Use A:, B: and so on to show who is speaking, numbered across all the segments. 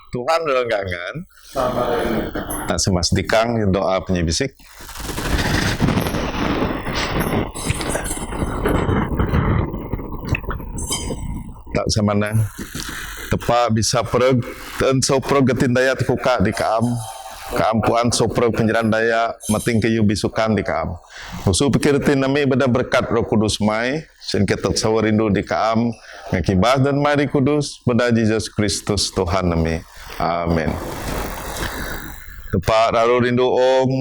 A: Tuhan renggangan tak semastikan doa penyebisik. Tak samana tepa bisa pereg dan so pereg getin daya tekuka di keampuan so pereg penjeran daya mating kayu bisukan di kaam. Usu pikir tin nami beda berkat Roh Kudus mai sen kita sawarindu di kaam ngakibah dan mari kudus beda Yesus Kristus Tuhan nami. Amin. Tepat lalu rindu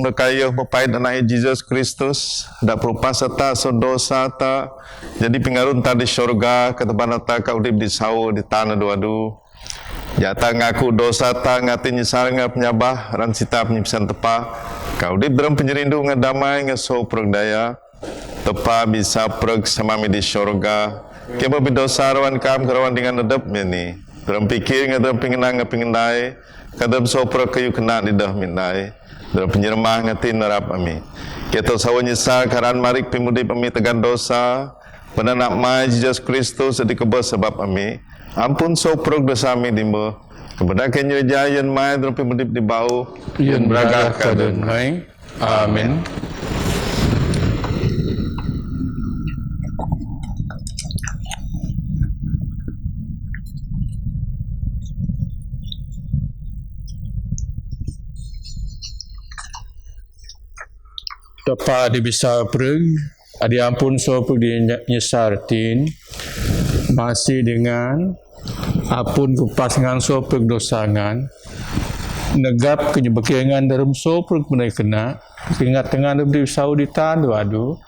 A: rekayuh pepait anak Yesus Kristus dak perupa serta dosa ta jadi pengarun ta di syurga ketepan ta ka udip di sau di tanah duadu jata ngaku dosa ta ngati nyesal ngap nyabah ran sita penyipisan tepa ka udip dalam penyerindu ngadamai ngaso progdaya tepa bisa prog sama di syurga keba bidosa rawan kam kerawan dengan nedep ini dalam pikir ngadam pengenang pengendai kadam sopra kayu kena di dah minai dalam penyermah ngati narap ami kita sawa nyesal karan marik pimudip ami tegan dosa pada nak mai Yesus Kristus di kebas sebab ami ampun sopra dosa ami dimba kepada kenyo jayan mai dalam pimudip di bau
B: yen beragah kaden mai. Amin. Tepat di bisa pereg, adi ampun sopuk di nyesartin, masih dengan apun kupas ngan sopuk dosangan, negap kenyebekengan dalam sopuk menai kena, ingat tengah di sau di tandu adu,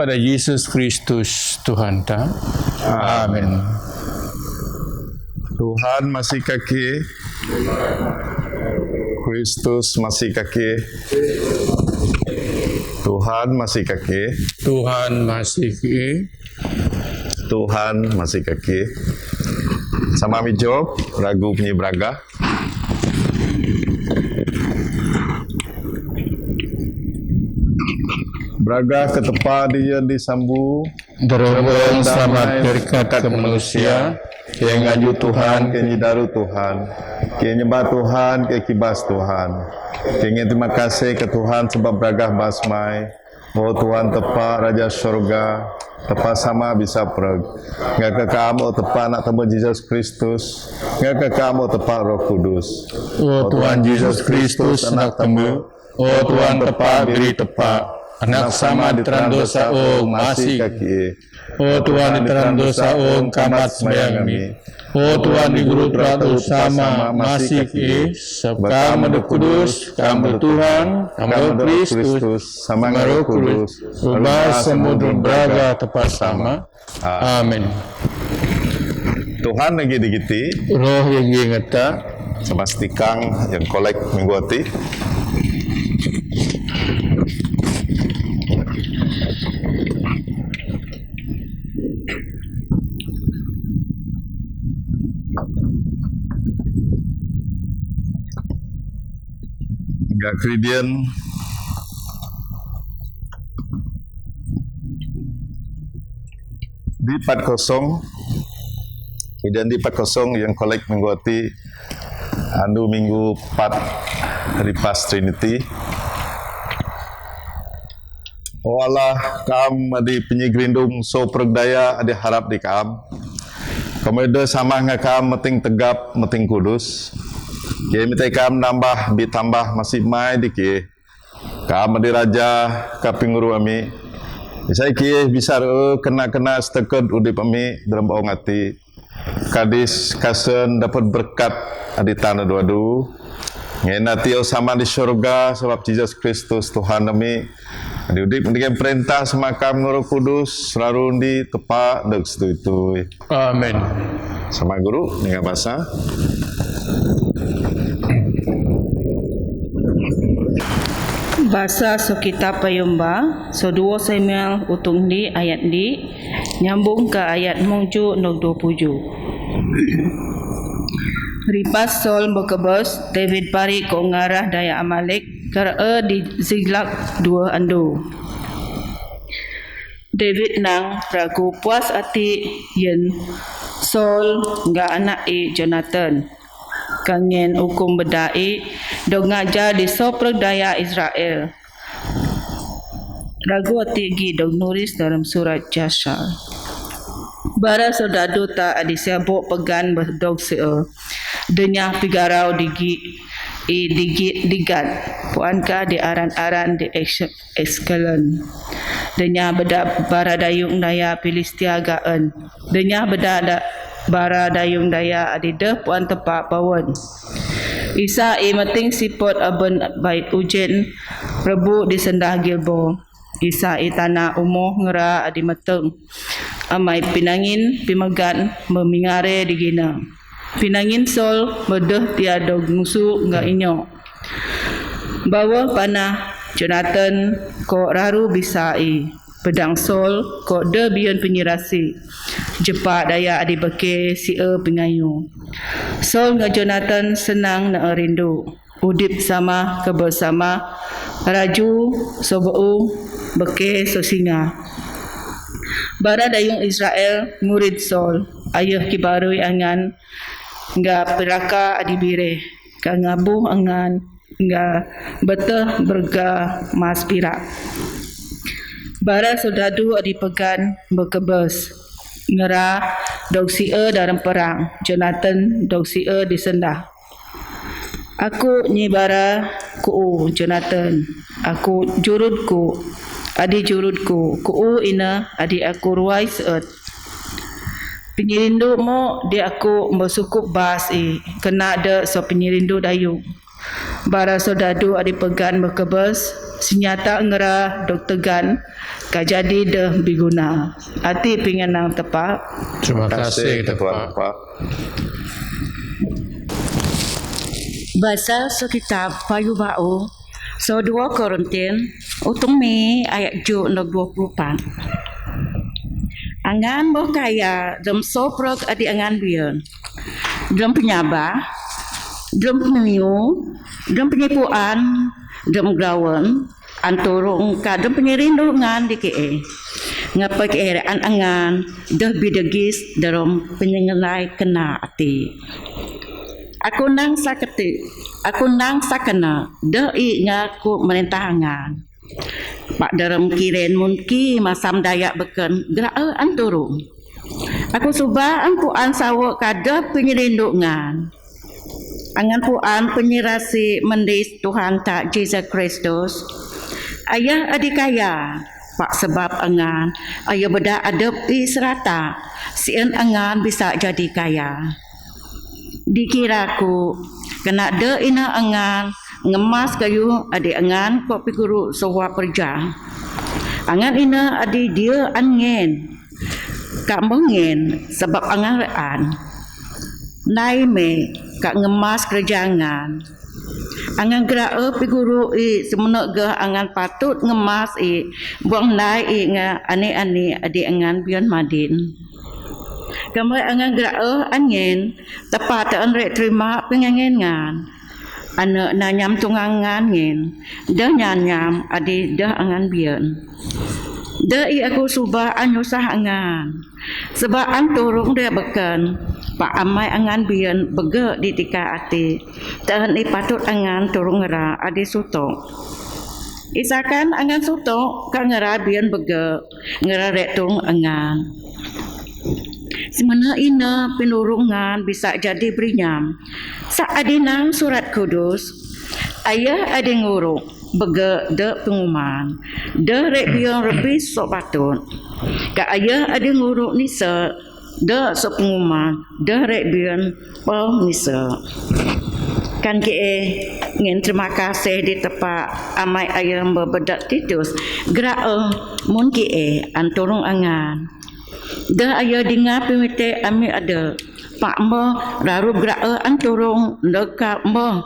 B: pada Yesus Kristus Tuhan ta. Amin.
A: Tuhan masih kaki, Kristus masih kaki. Tuhan masih kaki.
B: Tuhan masih kaki.
A: Tuhan masih kaki. Sama mijok ragu punya braga. Braga ke tepa dia disambu.
B: Derobong selamat berkat ke manusia.
A: Yang ngaju Tuhan, ke nyidaru Tuhan, ke nyembah Tuhan, ke kibas Tuhan. Ingin terima kasih ke Tuhan sebab beragah basmai. Oh Tuhan tepa Raja Syurga, tepa sama bisa pereg. Nggak ke kamu tepa nak temu Yesus Kristus. Nggak ke kamu tepa Roh Kudus.
B: Oh Tuhan Yesus Kristus anak temu. Oh Tuhan tepa beri tepa. Anak sama diteran dosa masih kaki. Oh Tuhan diteran dosa kamat sembayang mi. Oh Tuhan di guru teratu sama masih ki. Sebab kamu kudus, kamu Tuhan, kamu Kristus, sama Roh Kudus. Ubah semudra beraga tepat sama. Amin.
A: Tuhan lagi digiti.
B: Roh yang ngeta.
A: Semastikan yang kolek minggu hati. Enggak Kridian di 40 kemudian di 40 yang kolek minggu hati andu minggu 4 hari pas Trinity. Oh Allah, kam di penyigrindung so pergdaya ada harap di kam. Kemudian sama ngakam meting tegap, meting kudus. Kaya minta kam nambah, ditambah masih mai di kaya. Kam di raja, kapinguru ami. Saya kaya bisa kena-kena setekad udip ami dalam bawang hati. Kadis kasen dapat berkat adi tanah duadu. Ngena tiyo sama di syurga sebab Yesus Kristus Tuhan kami. Adi udip dengan perintah semakam Roh Kudus selalu di tepat dan setu.
B: Amin.
A: Sama guru dengan bahasa.
C: Bahasa so kitab payumba so 2 Samuel utung di ayat di nyambung ke ayat mungju nok 27. Ripas Saul berkebos, David pari ke ngarah daya Amalek, kera di Ziklag 2 andu. David nang ragu puas ati yen Saul nga anak Jonathan. kangen hukum bedai dog ngajar di soprek daya Israel. Ragu tinggi dog nulis dalam surat Jashar. Bara soldado ta adi siabok pegan berdog seo. Denya pigarau digat. Puanka di aran-aran di ekskalen. Denya beda bara dayung daya Filistia gaan. Denya beda bara dayung daya adi deh puan tepak pawon. Isa meting sipot aben bait ujen rebu di sendah Gilbo. Isa tanah umuh ngera adi meteng. Amai pinangin pimagan memingare di gina. Pinangin sol bedeh tiada musuh enggak inyo. Bawa panah Jonathan ko raru bisai. Pedang sol ko de bion penyirasi. Jepak daya adi beke si pengayu. Sol nga Jonathan senang na rindu. Udip sama kebersama. Raju sobeu beke sosinga. Bara dayung Israel murid Sol. Ayah kibarui angan. Nga peraka adibire. Ka ngabuh angan. Nga beteh berga mas pirak. Bara soldadu adipegan berkebes. Ngera dog si dalam perang. Jonathan dog si disendah. Aku ni bara ku Jonathan. Aku jurudku. Adi jurudku. Ku ina adi aku ruai seet. Penyirindu mo di aku bersukup bas kena ada so penyirindu dayu. Bara soldadu adi pegan berkebes. Senyata ngera dok tegan. Kajadi deh biguna. Ati pingenang tepak.
B: Terima kasih tepak.
D: Bahasa sekitab Payu Bau. So 2 Korintian utung me ayat 24. Angan boh kaya dam soprok adi angan bion. Dam penyabah, dam pemiu, dam penyipuan, dam grawan, anturung ka dam penyirindu ngan di ke. Ngapa ke angan dah bidagis dalam penyengelai kena ati. Aku nang sakana dah ngaku merintahangan. Pak dalam kiren munki masam dayak beken gerak anturung. Aku subah puan sawak kada penyerindungan. Angan puan penyirasi mendis Tuhan tak Jesus Kristus. Ayah adikaya pak sebab angan ayah beda adab serata sien angan bisa jadi kaya. Dikiraku kena de ina angan ngemas kayu adi angan kok pikuru sewa perja. Angan ina adi dia angen kak mengen sebab angan rean. Nai me kak ngemas kerjangan. Angan gerak pikuru semena ge angan patut ngemas buang nai nga ane-ane adi angan bion madin. Kamai angan gerak angin tepat an rek terima pengangengan. Anak nanyam tungangan ngin. Dah nyanyam adi dah angan bian. Dah aku subah anyusah angan. Sebab an turung dia beken. Pak amai angan bian bege di tika ati. Tahan patut angan turung ngera adi sutok. Isakan angan sutok ka ngera bian bege. Ngera rek turung angan. Semana ina penurungan bisa jadi berinyam. Saadinang surat kudus, ayah ada nguruk, bege de pengumuman, de rek biang lebih sok patut. Ka ayah ada nguruk nisa, de sok pengumuman, de rek biang pau nisa. Kan ke ngin terima kasih di tepat amai ayah berbedak titus, gerak mun ke anturung angan. Dah ayah dengar pemite ami ada pak mo raru gerak anturung dekat mo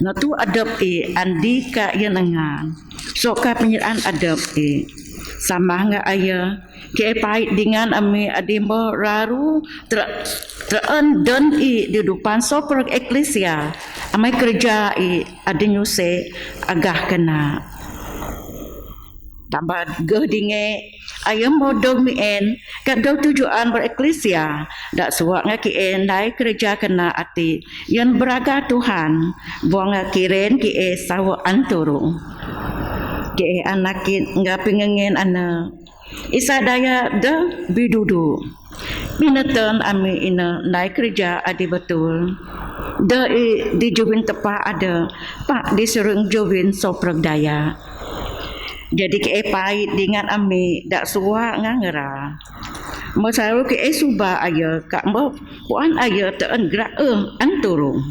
D: na tu adab andi ka yang angan so ka penyeraan adab sama nga ayah ke pait dengan ami adi mo raru terun dan di depan soprak eklesia amai kerja adi nyuse agah kena tambah gedinge ayam modong mien kadau tujuan bereklesia dak suak ngaki nai kerja kena ati yang beraga Tuhan buang ngakiren ki sawo anturung ki anak ngapingengen ana isa daya de bidudu minatan ami ina nai kerja adi betul de di jubin tepa ada pak diserung jubin soprek daya jadi ke pahit dengan ami dak suwa ngangera masaru ke suba aya kak mo puan aya teun gerak anturung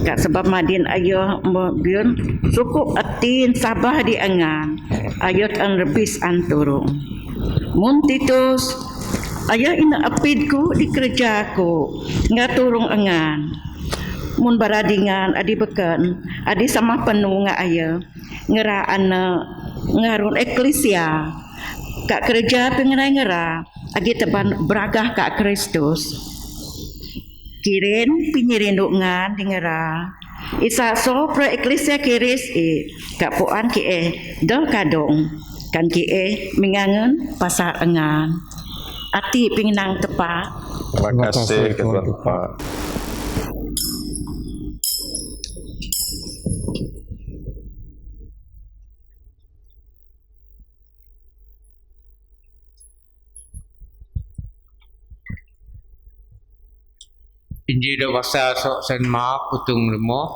D: kak sebab madin aya bion cukup atin sabah di angan ayat an rebis anturung mun titus aya ina apidku di kerjaku ngaturung angan mun baradingan adi beken adi sama penuh nga aya ngera ana ngarun eklesia kak kerja pengenai ngera agi teban beragah kak Kristus kirin pinyirindungan di ngera isa so pro eklesia kiris kak puan ki dol kadong kan ki mengangen pasar engan ati pinginang tepat.
A: Terima kasih Ketua Tepat.
B: Injil dak pasal sok Saint Mark utung lemo.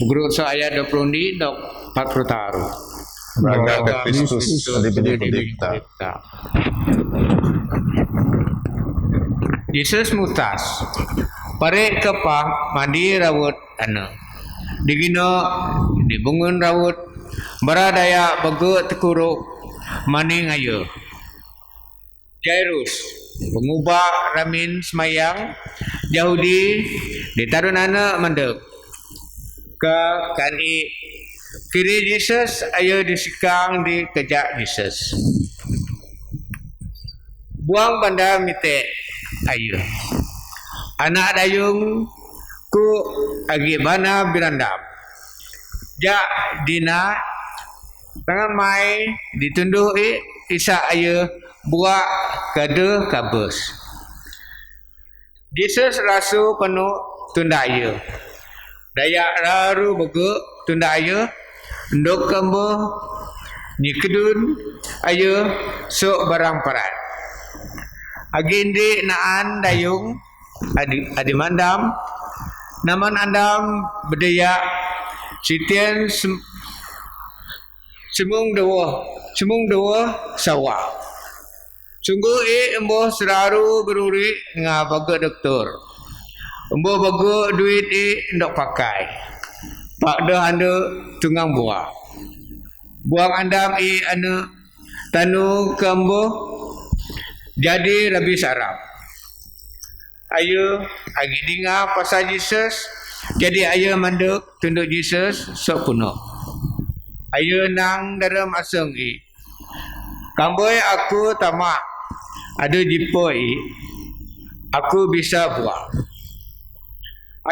B: Guru sok ayat 20 ni dok 40 taru.
A: Beraga Kristus adibidi pendeta.
B: Yesus mutas. Pare kepa mandi rawut ana. Digino dibungun rawut beradaya bego tekuruk maning ayo. Jairus mengubah ramin semayang Yahudi ditarun anak mandek ke kani kiri Yesus ayo disikang di kejak Yesus buang banda mite ayo anak dayung ku agi bana birandam ja dina tangan mai ditunduh isa ayo buat kade kabus Jesus rasu penuh tunda ayo daya raru begu tunda ayo ndok kambo nikedun ayo sok barang parat agindi naan dayung adi mandam naman andam bedaya sitian semung dawa sawa sungguh emboh seraru beruri nga baga doktor emboh baga duit ndok pakai pak dah anda tunggang buang andam anu tanu kambo jadi rabi sarap ayo agi dinga pasal Jesus jadi ayo manduk tunduk Jesus sok puno ayo nang dalam aseng kamboy aku tamak ada jipoi aku bisa buang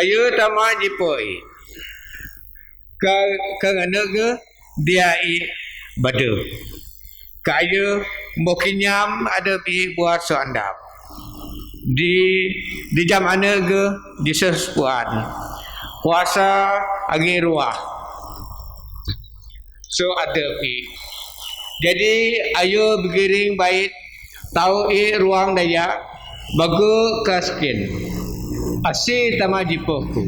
B: ayo tamak jipoi kangana ke dia badu kaya mokinyam ada pi buat soandap di jam mana ke di sesuan puasa agi ruah so ada pi jadi ayo bergiring baik tahu ruang daya bagu kaskin asih tama jipoku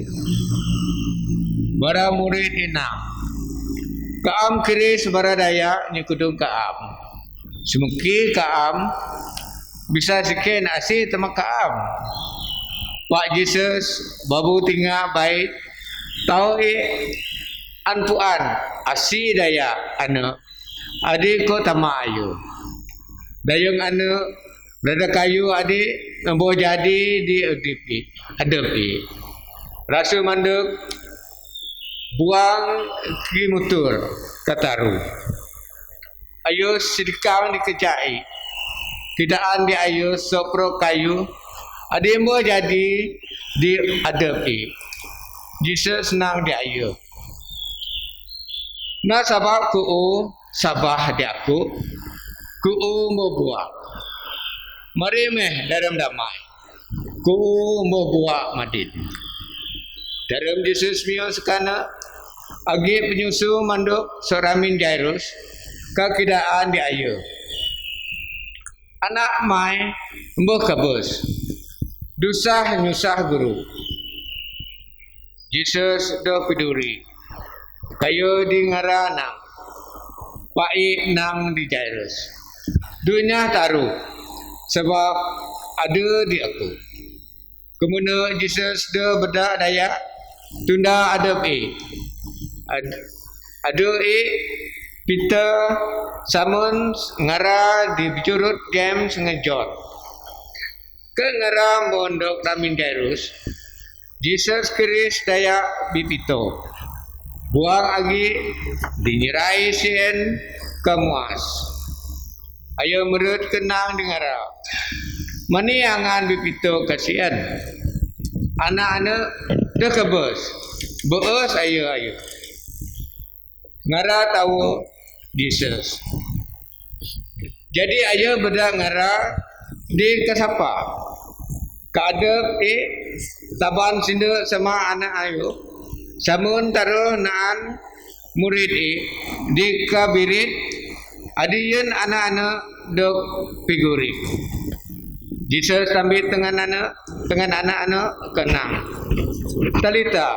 B: bara murid enam kaam kiris bara daya ni kudung kaam semuki kaam bisa sekian asih tama kaam Pak Jesus babu tinggal baik tahu anpuan asih daya anu adik ko tama ayu dayung anu berada kayu adik nambo jadi di adepi rasul manduk buang ki mutur kataru ayo sedikang dikejai tidaan di ayo sopro kayu adik mo jadi di adepi Jesus senang di ayo na sabab ku sabah di aku ku mo buat mari meh dalam damai ku mo buat madin dalam Yesus mio sekana agi penyusu manduk soramin Jairus kekidaan di ayu anak mai mbuh kabus dusah nyusah guru Yesus do piduri kayo di ngarana pai nang di Jairus dunia taruh sebab ada di aku kemudian Yesus do bedak daya tunda ada ada Peter Simon ngara di curut James ngejot ke ngara mondok ramin Jairus Jesus Kristus daya bipito buang lagi dinyerai sien kemuas ayo menurut kenang dengara mani angan bipito kasihan anak-anak dah kebos beus ayo ngara tahu Jesus jadi ayo bedak ngara di kasapa keadap taban sinda sama anak ayo samun taruh naan murid di kabirit adian anak-anak dok figuri Jesus sambil dengan anak-anak kenang talita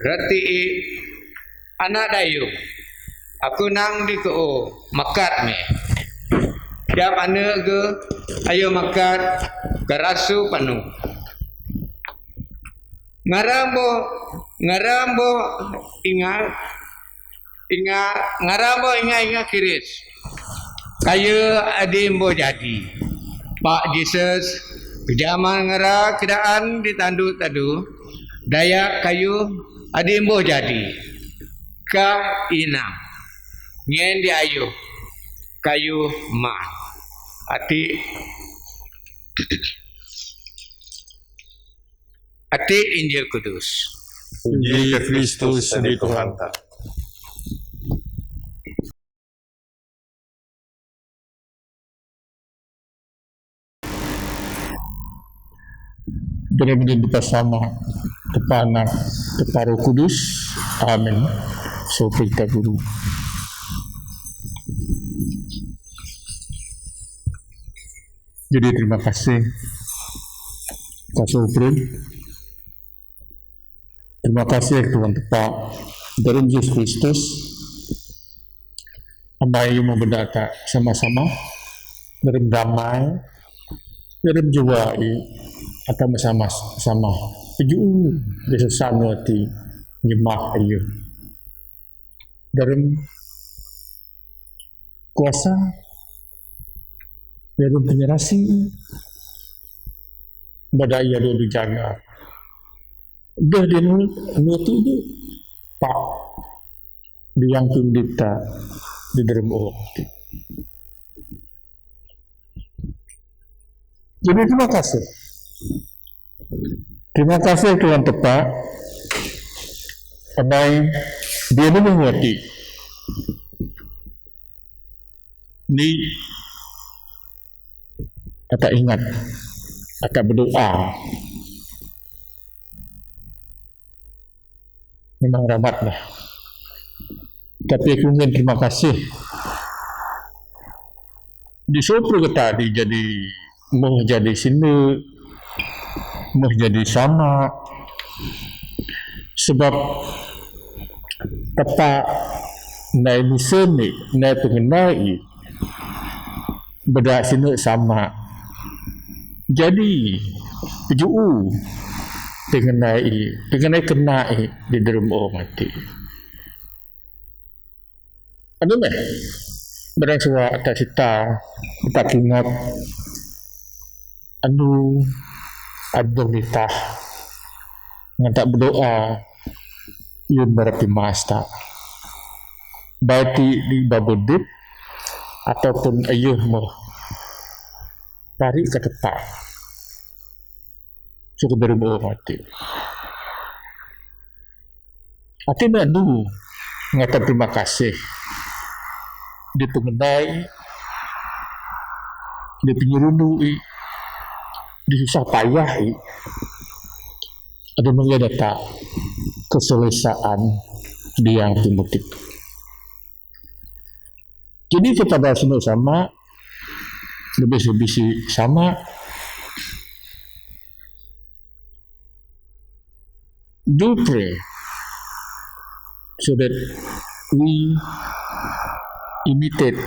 B: rati anak dayu aku nang di makat me tiap anak ke ayo makat kerasu penuh ngarambo ingat kiris kayo adimbo jadi Pak Jesus kejaman ngara kedaan ditandu tadu daya kayu adimbo jadi ka inam ngen di ayu kayu ma ati Injil Kudus.
A: Puji Kristus di Tuhan.
B: Benar-benar bersama Anak, Roh Kudus. Amin. So kita guru. Jadi terima kasih Kak Soprin. Terima kasih Tuhan Tepak dalam Yesus Kristus. Amai memberdata sama-sama dalam damai, dalam jiwa atau bersama-sama. Tujuh desa sanwati nyemah ayu. Dalam kuasa, dalam penyerasi, badaya dulu jaga. Dah dia nuti dia pak yang tundita di dalam orang. Jadi terima kasih Tuhan Tepak. Andai dia ni mengerti. Ni tak ingat, tak berdoa. Memang rahmatlah. Tapi aku ingin terima kasih. Disopro ke tadi jadi mau jadi sini, mau jadi sama. Sebab tepat naik sini, naik pengenai beda sini sama. Jadi tujuh pengenai kenai di dalam orang mati. Ada tak? Berang suara tak cita, tak ingat. Anu abang nitah ngantak berdoa yun berarti masta baik di babedip ataupun ayuh mo tarik ke tepat cukup dari bawah mati hati anu ngata terima kasih dia pengenai, dia penyerundu, dia susah payah, ada mengenai keselesaan di yang timur itu. Jadi kepada semua sama, lebih-lebih sama, do pray so that we imitate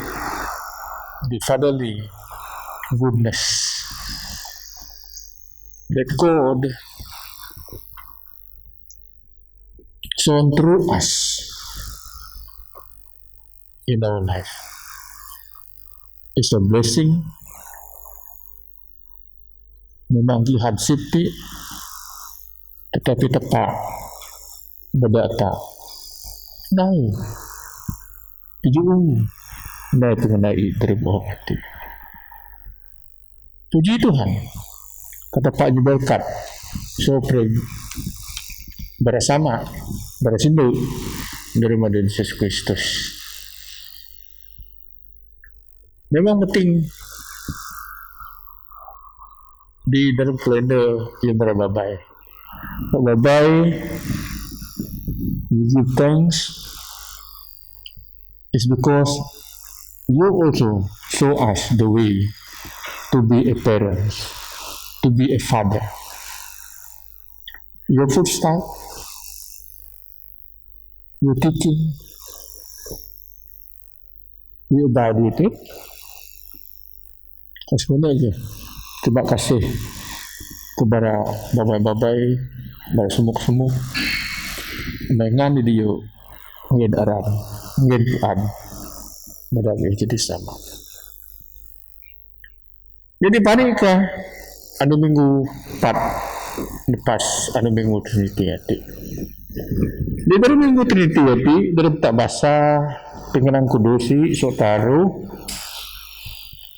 B: the fatherly goodness that God shown through us in our life. It's a blessing. Memang Tuhan siti, tetapi tepat berdata. Naik, tujuh, naik mengenai terima hati. Puji Tuhan, kata Pak Jubalkat, so pray bersama, bersindu daripada Yesus Kristus. Memang penting di dalam kalender yang berbabai. Berbabai, we give thanks is because you also show us the way to be a parent, to be a father. Your footstep, your teaching, you abide with it. Sebenarnya terima kasih kepada babai-babai, kepada semuk-semuk, dengan dia ngedaran, ngeduan, berdamai jadi sama. Jadi panikah anu minggu 4 lepas anu minggu Trinity hati. Di baru minggu Trinity hati, dari tak bahasa pengenang kudusi, sotaru,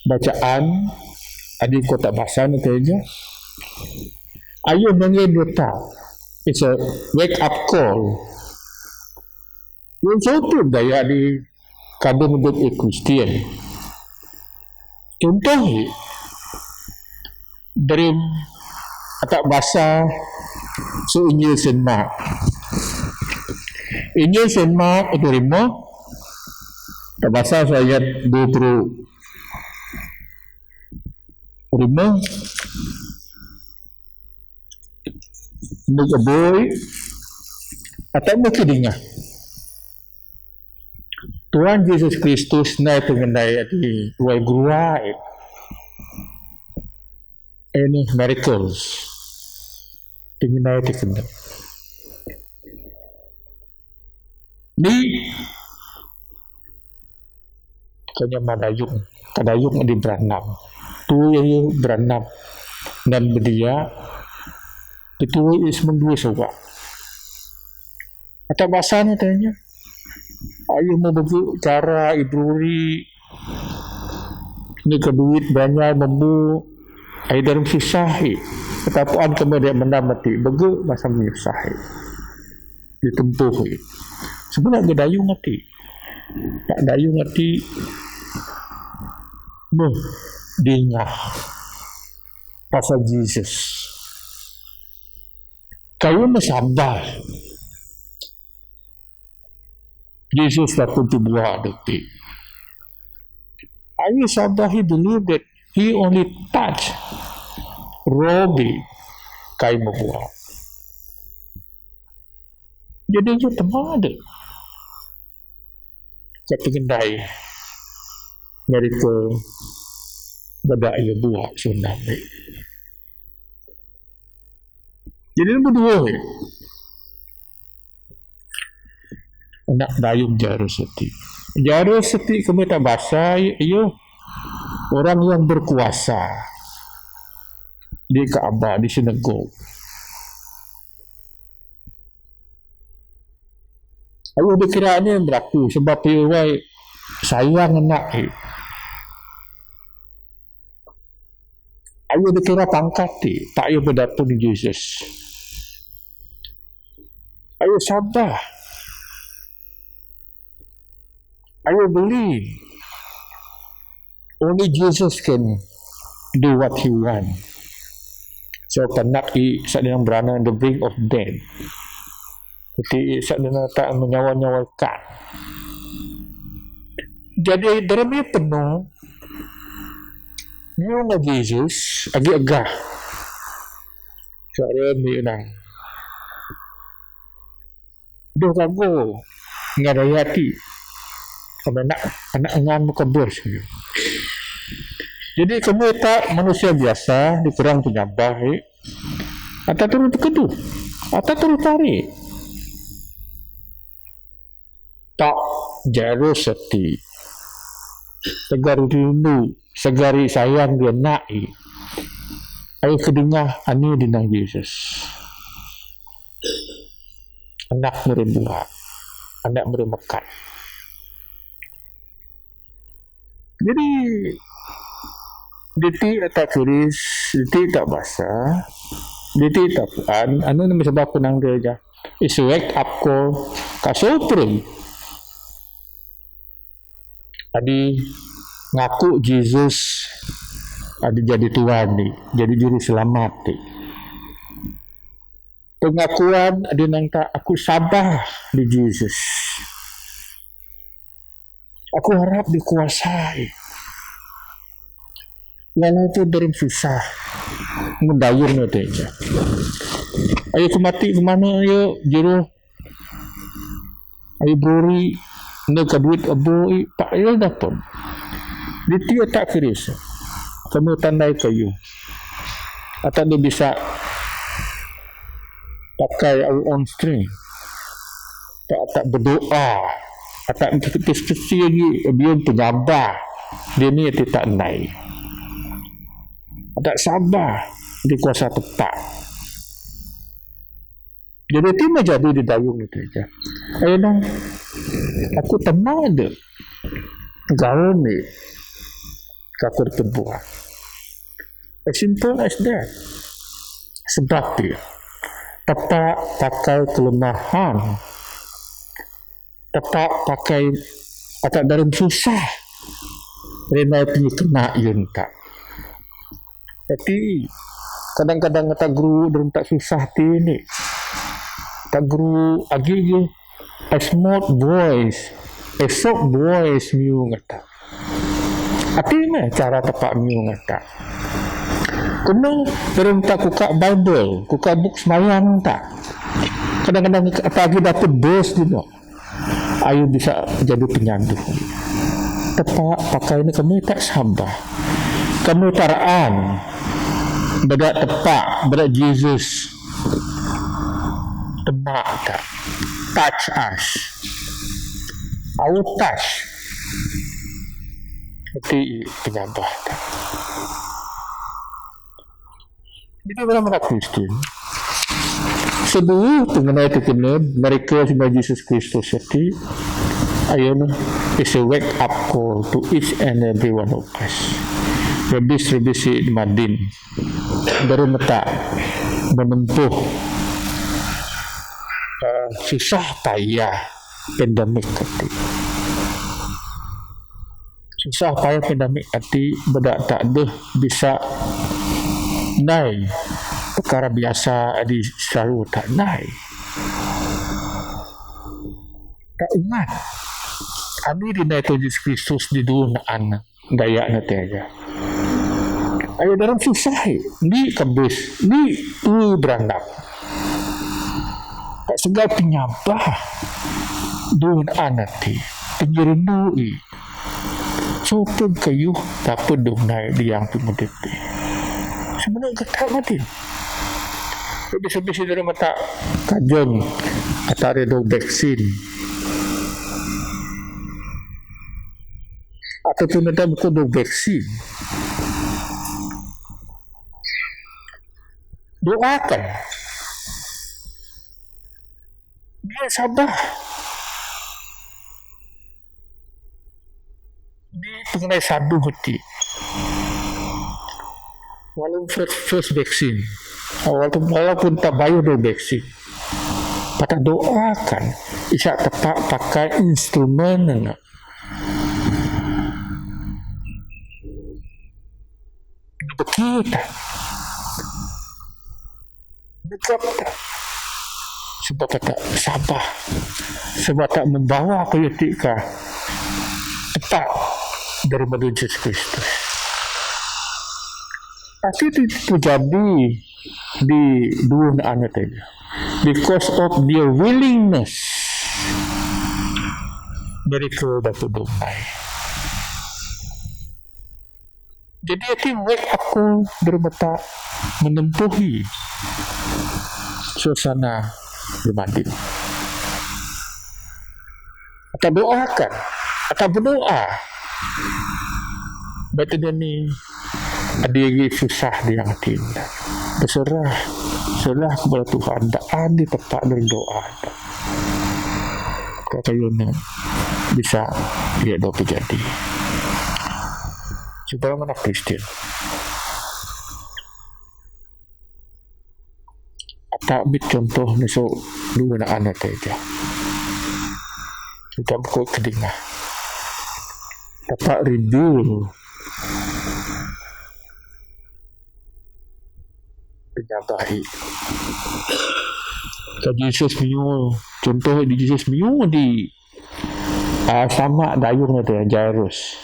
B: bacaan, adik kota bahasa ni saja. Ayo mengedota. It's a wake up call. Yung satu daya di kadang hidup Kristian. Contoh dari atak bahasa so Injil Saint Mark. Injil Saint Mark itu rimo atak bahasa ayat 20 rima boy atau mungkin dengar Tuhan Yesus Kristus naik pengendai di wai gruai any miracles pengendai di kendai di kanya kadayung di beranam tu yang beranam dan berdia itu is mendua sewa atau bahasa ni tanya ayo mau bagi cara ibruri ni ke duit banyak membu ayo dalam susahi ketapuan kemudian mendamati bagi masa menyusahi ditempuh sebenarnya dayung hati tak dayung hati dengar pasal Jesus. Kayu sadar Jesus dapat dibuat detik. Are you sadar he believe that he only touch Robi kayu membuat. Jadi dia teman ada. Kepengendai mereka badak ia buat tsunami. Jadi nombor 2 anak dayung jarum seti. Jarum seti kami tak bahasa ia orang yang berkuasa di Kaabah, di sinagog. Ayo dikira ni berlaku sebab ia sayang anak ni. Ayo dikira pangkat ni, tak ayo berdatang di Jesus. Ayo sabar. Ayo beli only Jesus can do what he wants. So kanak saat dia berada on the brink of death. Jadi saat dia tak menyawa-nyawakan. Jadi dalamnya penuh yung Jesus agi-agah. Cara ni nang. Doh kago ngadayati. Anak angan mo kabur siya. Jadi kamu tak manusia biasa, dikurang penyabah, atau turun kedu, atau turun tarik. Tak jauh seti. Segari rindu, segari sayang dia naik. Ayo kedengah ani dinang Yesus. Anak merebuah, anak meremekat. Jadi diti tak tulis, diti tak basah, diti tak puan. Ano naman sebab ko nang dia isuwek up ko kasopren. Adi ngaku Jesus adi jadi Tuhan ni, jadi juru selamat ni. Pengakuan adi nang tak aku sabar di Jesus. Aku harap dikuasai. Walaupun dalam susah mendayung nantinya. Ayo kemati kemana ayo juru ayo beri nak duit abu tak ayo dapat dia tak kiris kamu tandai kayu atau dia bisa pakai our own strength tak berdoa atau kecil-kecil lagi biar penyabah dia ni tak naik. Tak sabar di kuasa tepat. Jadi itu menjadi di dayung itu saja. Ayo dong, aku tenang ada. Gaul ni, kakor terbuat. As simple as that. Sebab dia tepat pakai kelemahan, tepat pakai atau dalam susah. Rena punya kena yun tak. Tapi kadang-kadang tak guru dan tak susah ni. Tak guru agi a small voice, a soft voice miu ngata. Ati na cara tepat miu ngata. Kena dalam tak kuka Bible, kuka book semayang tak. Kadang-kadang pagi dapat bos juga. Ayo bisa jadi penyandu. Tepat pakai ni kamu tak sabar. Kamu taraan. Bedak tepat, bedak Jesus. Tepat tak? Touch us. Our touch. Itu penyambah tak? Ini orang Kristen. Sebelum mengenai kekenal mereka sebagai Yesus Kristus itu, ayana is a wake up call to each and every one of us. Rebis-rebisi madin baru mata menempuh susah payah pandemik kati. Susah payah pandemik kati bedak tak ada bisa naik perkara biasa di selalu tak naik. Tak ingat kami dinaik Yesus Kristus di dunia anak daya nanti aja. Ayo dalam susah ni kabis ni beranak tak segal penyabah dunia anak ti penjerundui sopun kayu tak pedung naik di yang pemudit ti sebenarnya ketak mati bisa-bisa dari mata kajong atau ada vaksin ataupun ada buku vaksin doakan dia sabar di pengenai sadu hati walaupun first vaksin walaupun tak bayar do vaksin pada doakan bisa tepat pakai instrumen Bekit. Negap tak. Sebab tak sabar. Sebab tak membawa ketika tepat daripada Yesus Kristus. Tapi itu terjadi di dua anak tadi. Because of their willingness, mereka dapat domai. Jadi buat aku bermata menempuhi suasana bermandin. Atau doakan, atau berdoa. Betul ni ada susah di hati. Berserah kepada Tuhan. Tak ada tempat berdoa. Katanya bisa dia doa terjadi. Saudara mana Kristian? Tak ambil contoh ni dua anak saja. Kita buka kedingah. Dapat rindu. Penyabahi. Jadi Yesus miu, contoh di Yesus miu di sama dayung itu ya, Jairus.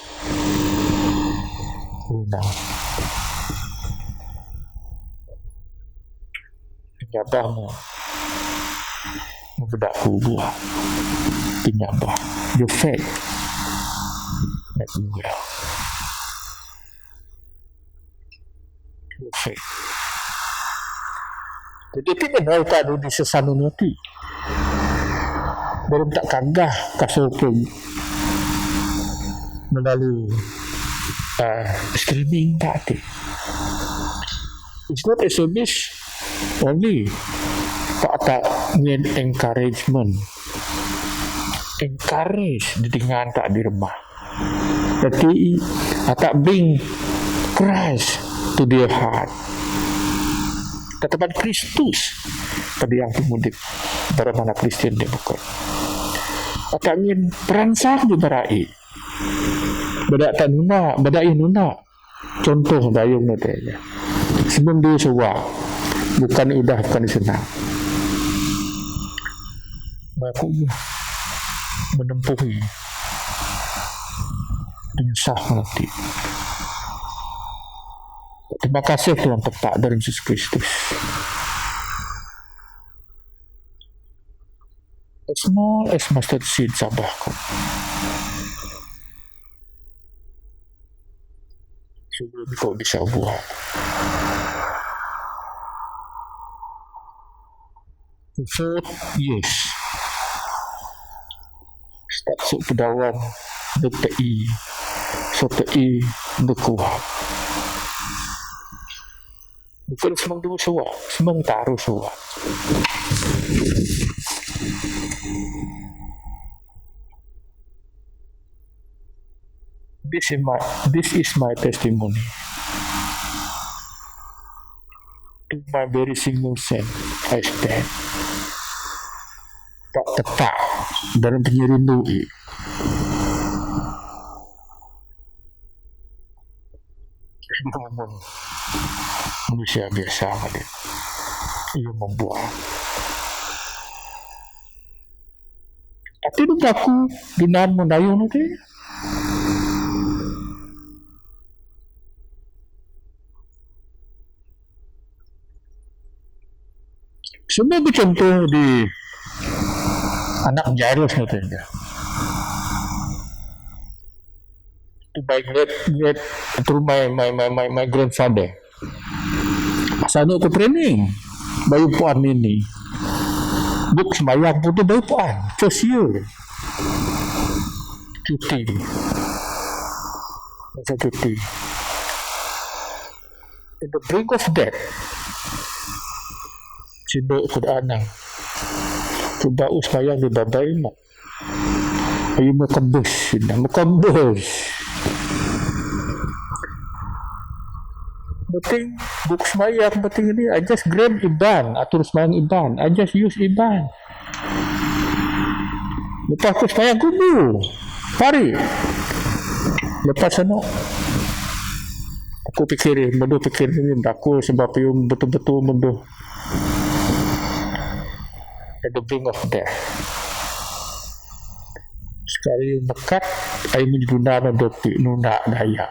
B: Penyabahmu membedaku buah penyabah your faith make you well. Your faith. Jadi tidak tak ada di sesanu nanti belum tak kagah kasopun melalui streaming tak ada. It's not SMS only tak need encourage dengan tak di rumah. Tapi tak bring Christ to their heart. Tetapan Kristus pada yang pemudik bagaimana Kristen dia bukan. Tak ingin peransang di barai. Badak tak nuna. Contoh dayung nanti. Sebelum dia sewa. Bukan senang. Aku menempuhi insah nanti. Terima kasih Tuhan tepat dari Yesus Kristus. As small as mustard seed sabahku. Sebelum kau bisa buat. So, yes. Start sok pedawan Dr. E. Dr. E. berkuat. Bukan semang dulu suat, semang taruh suat. This is my testimony. To my very single sin, I stand. Tak tepat dalam penyerindui. Manusia biasa dia. Ia membuat. Tapi itu aku dengan mendayung nanti. Semua bercontoh di anak Jairus nanti. Through my grandfather. Pasal aku training bayu puan ini. Buk sembayang pun tu bayu puan. First year. Cuti. Masa cuti. In the brink of death. Sibuk sudah anak. Cuba sembayang di babai mak. Ayu makambus. Penting buk sembayang penting ini I just grab IBAN atur sembayang IBAN I just use IBAN lepas tu sembayang kubu pari lepas sana Aku fikir benda fikir ni berlaku sebab yang betul-betul benda at the brink of death. Sekali dekat air menjuna dan dopi nuna daya.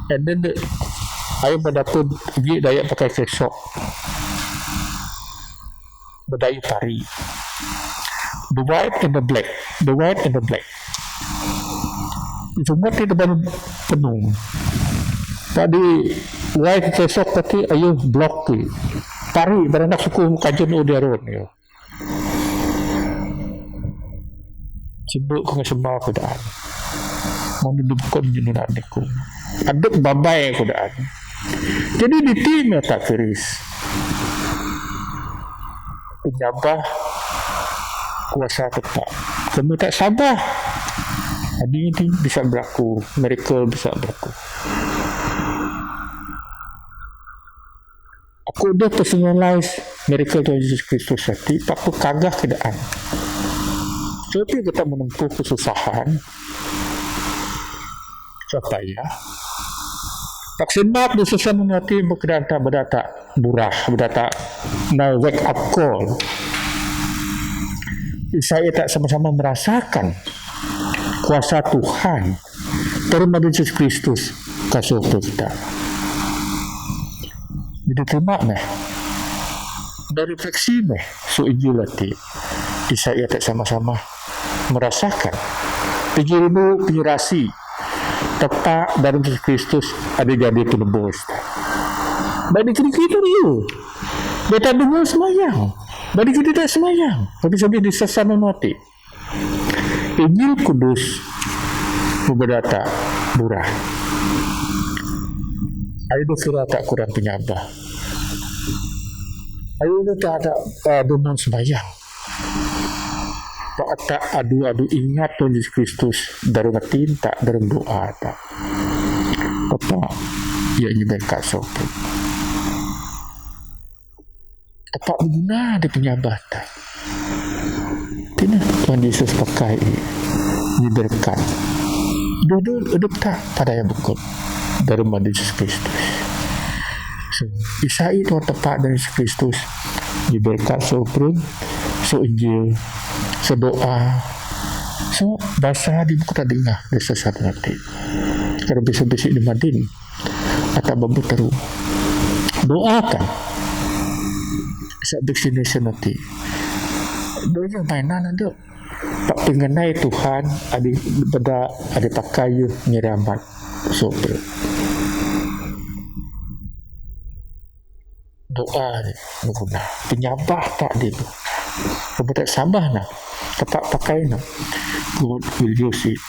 B: And then air mendapat pergi daya pakai kesok. Berdaya tari. The white and the black. The white and the black. Semua tidak penuh. Tadi white kesok tadi ayo blok ke. Tari beranak suku kajian udaron yo. Sibuk kau semua keadaan. Mau hidupkan jenunaan aku. Ada babai keadaan. Jadi di tim tak keris. Penyabah kuasa tetap. Kamu tak sabar. Ini bisa berlaku. Miracle bisa berlaku. Aku dah personalize miracle Tuhan Yesus Kristus hati. Tak aku kagah keadaan. Tapi kita menempuh kesusahan. Supaya tak sebab kesusahan hati berkedata berdata burah, berdata now wake up call. Saya tak sama-sama merasakan kuasa Tuhan terima Yesus Kristus kasih kita. Jadi terima meh. Dari refleksi meh so Injil hati. Saya tak sama-sama merasakan penyerasi tepat dalam Yesus Kristus ada jadi penebus. Bagi kita ni, dia tak dengar semayang. Bagi kita tak semayang. Tapi sampai di sasana mati. Injil Kudus berdata burah. Ayo kira tak kurang penyabah. Ayo tak ada dengar semayang. Tak adu-adu ingat Tuhan Yesus Kristus dalam tinta, dalam doa tak. Apa? Ya ini berkat sopir. Apa guna di penyabatan? Tidak Tuhan Yesus pakai ini berkat. Duduk tak pada yang bukan dalam Yesus Kristus. So, Isai itu tepat dari Yesus Kristus. Ini berkat sopir, so Injil. Sedoa, so bahasa di buku tak dengar desa satu nanti. Kalau besok-besok di Madin atau babu teru doakan saat destination nanti. Doanya mainan ada. Tak pengenai Tuhan ada pakai nyeramat sopir. Doa ni guna penyabah tak dia tu. Kamu tak sabar nak tetap pakai nak. God will use it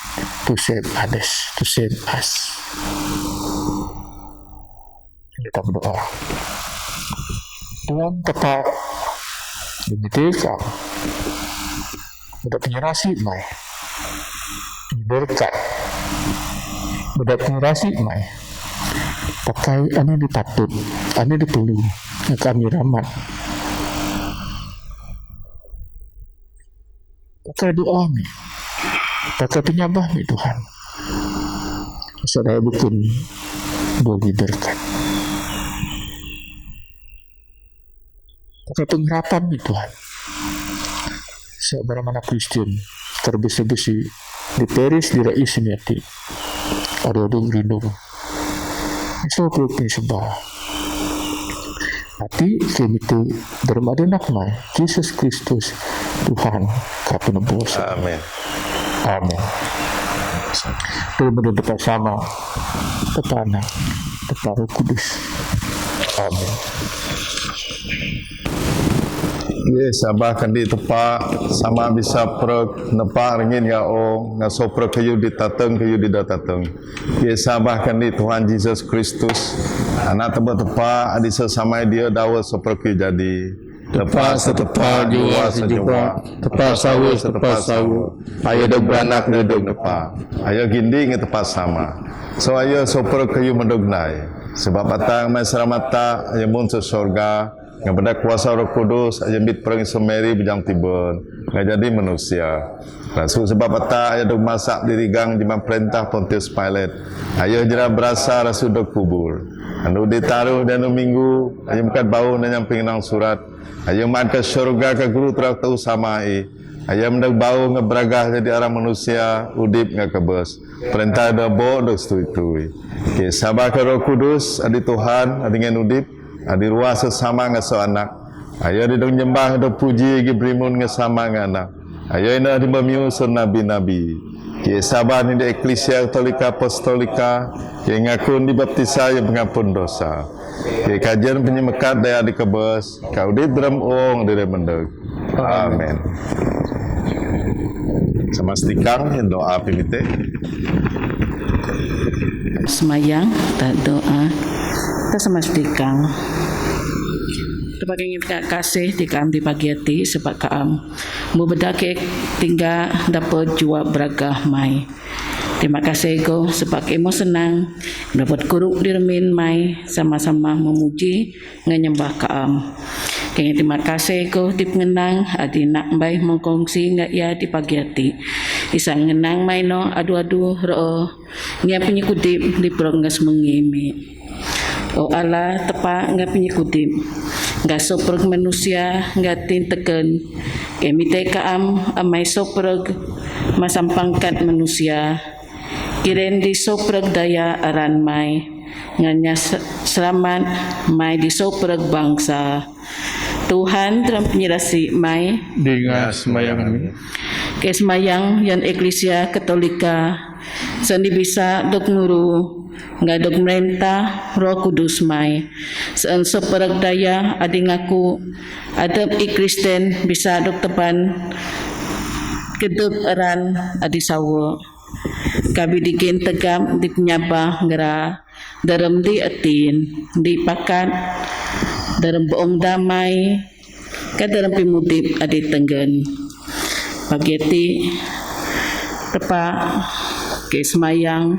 B: to save others, to save us. Kita berdoa. Tuhan tetap dimitihkan. Mudah penyerasi mai. Berkat. Mudah penyerasi mai. Pakai ane dipatut, ane diperlu. Kami rahmat. Pakai doa ni. Pakai penyabah ni Tuhan. Saudara bukan boleh berkat. Pakai pengharapan ni Tuhan. Seberapa mana Kristian terbesi-besi di Paris di Rais Miati. Ada rindu. Itu perlu sebab. Hati kemiti bermadunak mai Yesus Kristus Tuhan kata nebus.
A: Amin.
B: Amin. Terima kasih bersama Tepana Tepana Kudus. Amin.
A: Yes, sabah kan di tepak sama bisa prek nepak ringin ya o ngaso prek kayu di tateng kayu di datateng. Yes, sabah kan di Tuhan Yesus Kristus anak tepat adi sesamai dia dawa seperti jadi tepat setepat jiwa sejiwa tepat sawu setepat sawu ayo dok beranak duduk nepak ayo gindi nge tepat sama so ayo soper kayu mendognai sebab batang masyarakat ayo mun surga Kepada kuasa Roh Kudus ajambit perang semeri bejang tibun nggak jadi manusia. Rasul sebab peta ayah dok masak diri gang jema perintah Pontius Pilate. Ayah jera berasa rasul dok kubur. Anu ditaruh dan minggu ayah makan bau dan nyamping nang surat. Ayah mat ke syurga ke guru terak tahu samai. Ayah mendak bau ngebragah jadi orang manusia udip nggak kebes. Perintah dah bo dok setui-tui. Okay, sabar ke Roh Kudus adi Tuhan adi ngen udip adi ruah sesama ngaso anak. Ayah di dong nyembah do puji gi brimun ngesama anak. Ayah ina di memiusun nabi-nabi. Ki sabar ni di Eklesia Katolika Apostolika yang ngakun dibaptisa yang pengampun dosa. Ki kajian penyemekat daya di kebes kau di drum ong di mendek. Amin. Samastikan yang doa pimite.
C: Semayang tak doa kita semastikan terbagai kita kasih di kaam di pagi hati sebab kaam membedake tinggal dapat jua beragah mai. Terima kasih ko sebab emo senang dapat kuruk dirmin mai sama-sama memuji nganyembah kaam. Kaya terima kasih ko di pengenang adi nak baik mengkongsi nggak ya di pagi hati. Isa ngenang mai no adu-adu roh ngia penyikudip di pronggas mengimi. Oh Allah tepa nggak penyikudip. Nggak soprog manusia nggak tinteken. Kami tekaam amai soprog masampangkat manusia. Kiren di soprog daya aran mai. Nganya selamat mai di soprog bangsa. Tuhan dalam penyerasi mai
B: dengan semayang kami.
C: Kesemayang yang Eklesia Katolika sendi bisa dok nguru nggak dok merintah Roh Kudus mai sean seperag daya adi ngaku adab Kristen bisa dok tepan kedep eran adi sawo kabi digen tegam di penyabah ngera dalam di atin di pakat dalam boong damai ka dalam pimudip adi tenggen pageti tepa ke semayang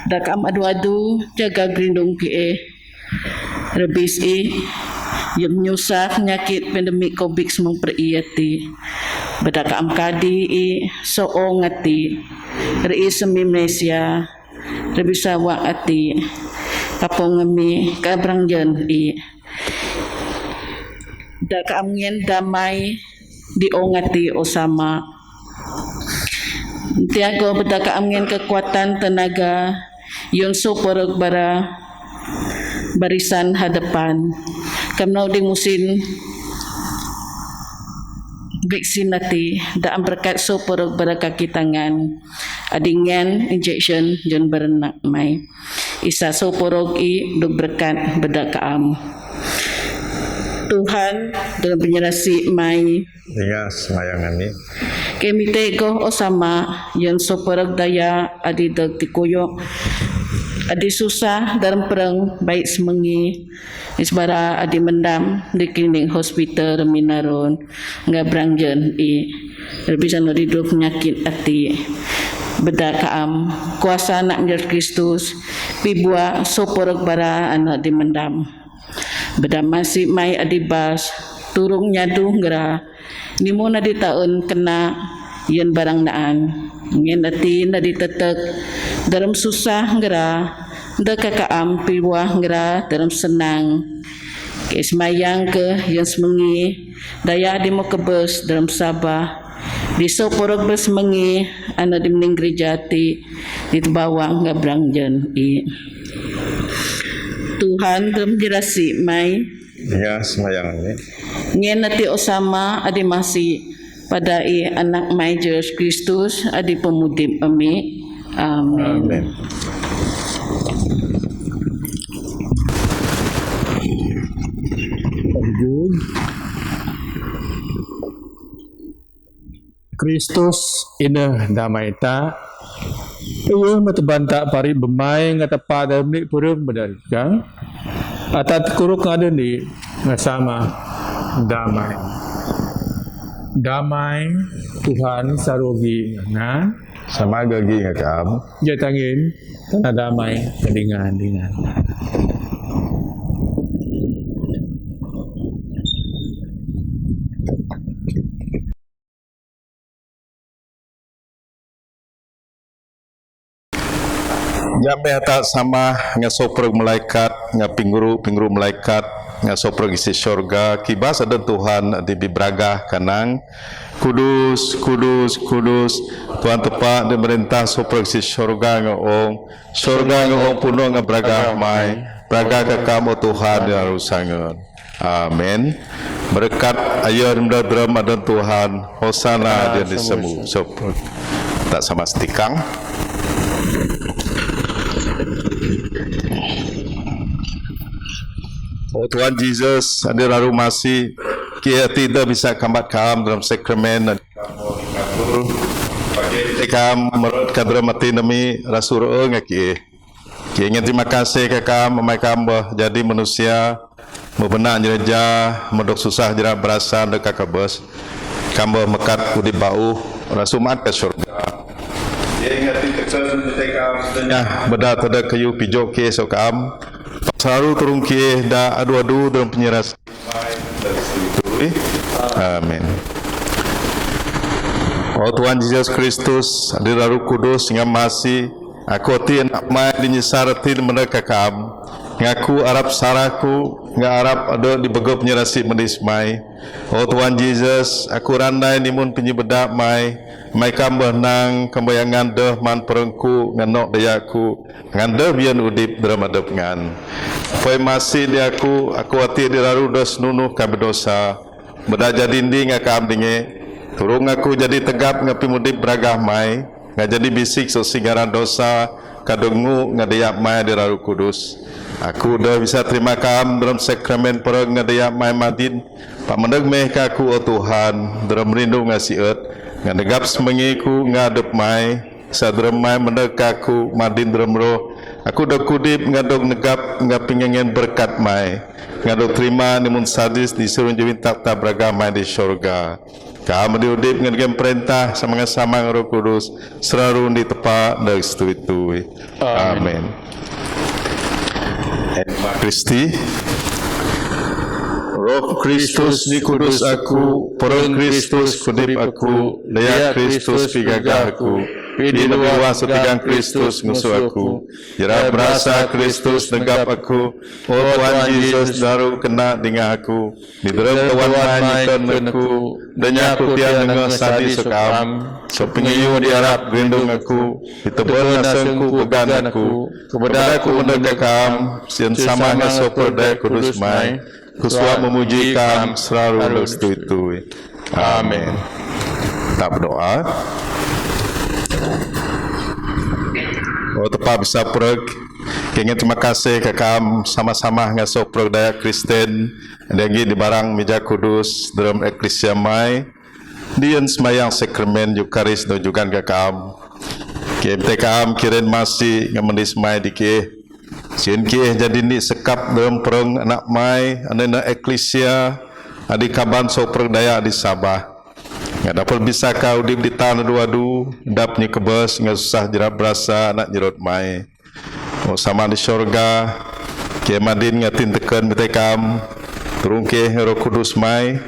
C: dakam adu-adu jaga grindung ke rebis yang nyusah penyakit pandemik COVID semang periati bedakam kadi soong ati rei semi Malaysia rebisa wa ati kapong ngemi kabrang jen dakam ngien damai diongati osama tiago bedaka angin kekuatan tenaga yon super bara barisan hadapan kamnau di musim vaksinati da berkat super bara kaki tangan adingan injection jon berenak mai isa super duk berkat bedaka am Tuhan dalam penyerasi mai
A: Iya, semayang ini.
C: kami tego osama yang soperag daya adi dag tikoyo adi susah dalam perang baik semengi isbara adi mendam di klinik hospital Minaron ngabrang jen bisa ngeriduk penyakit ati beda kaam kuasa anak Yesus Kristus pibua soperag bara anak di mendam beda masih mai adibas turung nyadu ngera nimo na di taon kena yan barang naan ngin ati na di tetek dalam susah ngera da kakaam piwah ngera dalam senang keismayang ke yang semengi daya di mo kebes dalam sabah di soporog bes mengi ana di mning gerejati di bawang ngabrang jen Tuhan dalam jerasi mai
A: Iya, semayang ini.
C: ngien nati osama adi masih pada anak mai Yesus Kristus adi pemudim kami amin,
A: Amin.
B: Kristus ina damai ta ia matebanta pari bemai ngata dalam ni purun bedarika atat kuruk ada ni ngasama damai damai Tuhan sarogi na
A: Sama gagi ngakam.
B: jatangin tanah damai kedingan
A: Jameh tak sama dengan soprog malaikat, dengan pingguru malaikat, dengan soprog isi syurga. Kibas ada Tuhan di bibragah kanang. Kudus, kudus, kudus. Tuhan tepat di merintah soprog isi syurga ngong. Syurga ngong punuh dengan bragah mai. Bragah kekam Tuhan di arusangan. Amin. Berkat ayat dram ada Tuhan. Hosana dia disemu soprog. Tak sama setikang. Oh Tuhan Yesus, ada lalu masih kita tidak bisa kambat kam dalam sakramen dan bagi kam merutkan dalam mati nami rasul ngaki. Kita ingin terima kasih ke kam, memai kam jadi manusia, membenak jereja, mendok susah jerak berasa dekat kabus. Kam mekat kudi bau, rasul mat ke syurga. Dia ingat tekan kam sebenarnya beda tada kayu pijok ke so kam. Selalu turun ke dah adu-adu dalam penyeras. Amin. Oh Tuhan Yesus Kristus, hadir Roh Kudus dengan masih aku tin mai dinyesarati mereka kam. Ngaku Arab saraku, ngak Arab ada di begop penyerasi mendismai. Oh Tuhan Yesus, aku randai nimun penyebedak mai kam benang kembayangan deh man perengku nganok dayaku ngandeh bian udip dalam adep ngan. Pai masih dia aku hati diraru dos nunuh ka berdosa. Bedaja dinding ngakam dinge. Turung aku jadi tegap ngapi mudip bragah mai, ngak jadi bisik so singaran dosa kadengu ngadayak mai diraru kudus. Aku dah bisa terima kam dalam sakramen perang ngadayak mai madin. Pak mendeg meh ka aku oh Tuhan, dalam rindu ngasiat. Ngadegap semengiku ngadep mai sadrem mai mendekaku madin drem roh aku dak kudip ngadok negap ngapingengen berkat mai ngadok terima nimun sadis disuruh jewin tak braga mai di syurga kamu diudip ngedegem perintah sama Roh Kudus selalu di tepat dak setui-tui. Amin. Kristi Roh Kristus ni kudus aku, perang Kristus kudip aku, daya Kristus pigagah aku, pidi luas setigang Kristus ngusuh aku, jera berasa Kristus negap aku, oh Tuhan Yesus daru kena dengan aku, di dalam Tuhan manyikan aku, danya aku tiang dengan sadi sekam, so pengiyu diharap gendung aku, ditebal nasengku pegan aku, kepada aku mendekam, sian sama dengan soper daya kudus mai, Kuswa memuji kam selalu bersetui-tui. Amin. Tak berdoa. Oh tepat bisa perg. Ingin terima kasih ke kam sama-sama ngasuh perg daya Kristen. Lagi di barang meja kudus dalam eklesia mai. Dian semayang sakramen Eukaris dan juga ke kam. KMT kam kirim masih ngamendis mai dikeh. Sien ke jadi ni sekap dalam perang anak mai anak eklesia adik kaban so perang daya di Sabah. Nggak dapat bisa kau di tanah dua-du dapnya kebes nggak susah jerat berasa anak jerot mai. Oh sama di syurga ke madin ngatin tekan betekam turun ke Roh Kudus mai.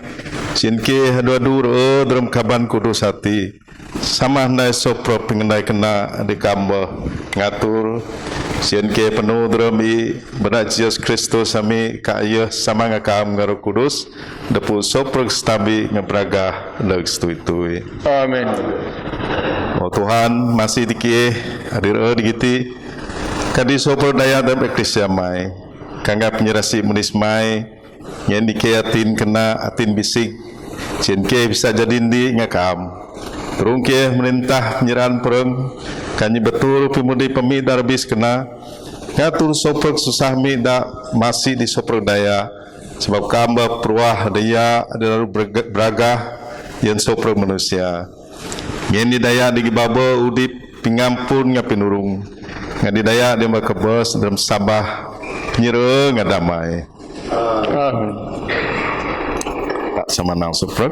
A: Sien ke dua-du dalam kaban kudus hati. Sama nai sopro pengendai kena adik kamba ngatur. Sien ke penuh drami benak Yesus Kristus sami kaya sama ngakam Roh Kudus depu soprog stabi ngebraga leg stui-tui.
B: Amin.
A: Oh Tuhan masih dikih hadir digiti kadi soprog daya dalam eklesia mai kangga penyerasi menis mai yang dikeyatin kena atin bisik sien ke bisa jadi ndi ngakam turun ke merintah penyerahan perang kanyi betul pimudi pemi darbis kena ngatur soprog susah mi dak masih di soprog daya sebab kamba peruah daya adalah beragah yang soprog manusia ngeni daya di baba udip pingampun ngapinurung ngadi daya dia makebes dalam Sabah nyere ngadamai.
B: Amin.
A: Tak sama nang soprog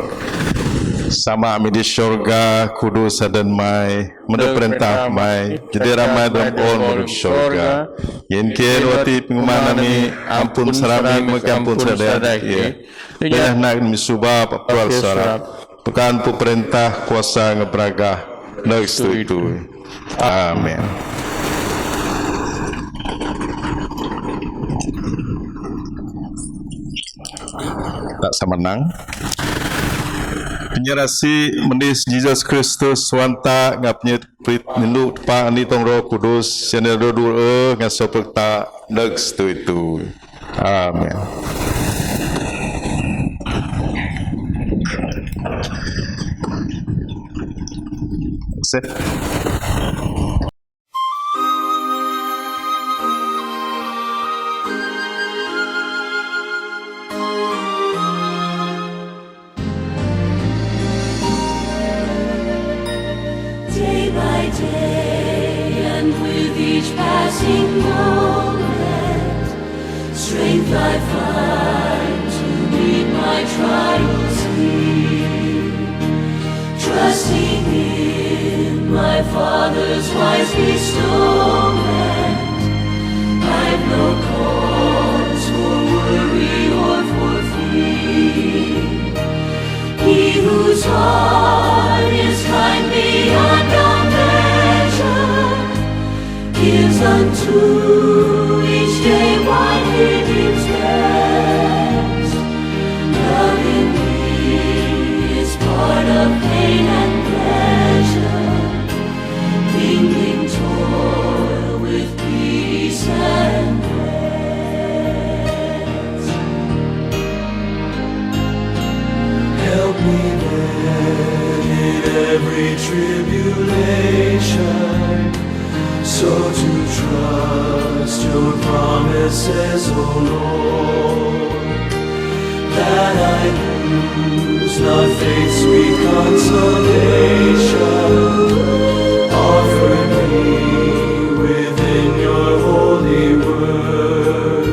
A: sama kami di syurga kudus dan mai menurut perintah mai jadi ramai dalam menurut syurga yang kira wati pengumuman kami ampun serami mengampun sedaya dan nak misubah papal sarap pekan pu perintah kuasa ngebraga nak itu. Amin. tak samanang. Penyerasi mendis Jesus Kristus wanta ngapnya nindu pa ani tong Roh Kudus sene dodu ngaso pekta dag itu. Amin. Sip.
E: Day by day, and with each passing moment, strength I find to meet my trials here. Trusting in my Father's wise bestowment, I've no cause for worry or for fear. He whose heart is kind beyond all measure gives unto each day what it is best. Loving me is part of pain and pleasure, mingling toil with peace and rest. Help me then in every tribulation, so to trust your promises, O Lord, that I lose not faith's sweet consolation, offered me within your holy word.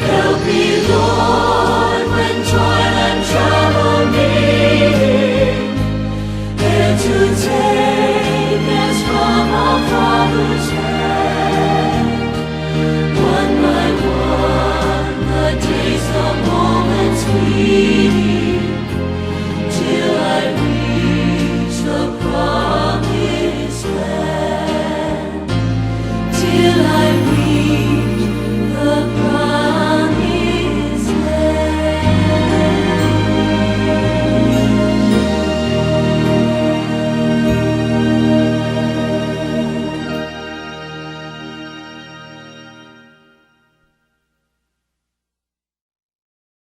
E: Help me, Lord, when toil and trouble meet, there to take as from our Father's hand, one by one, the days, the moments we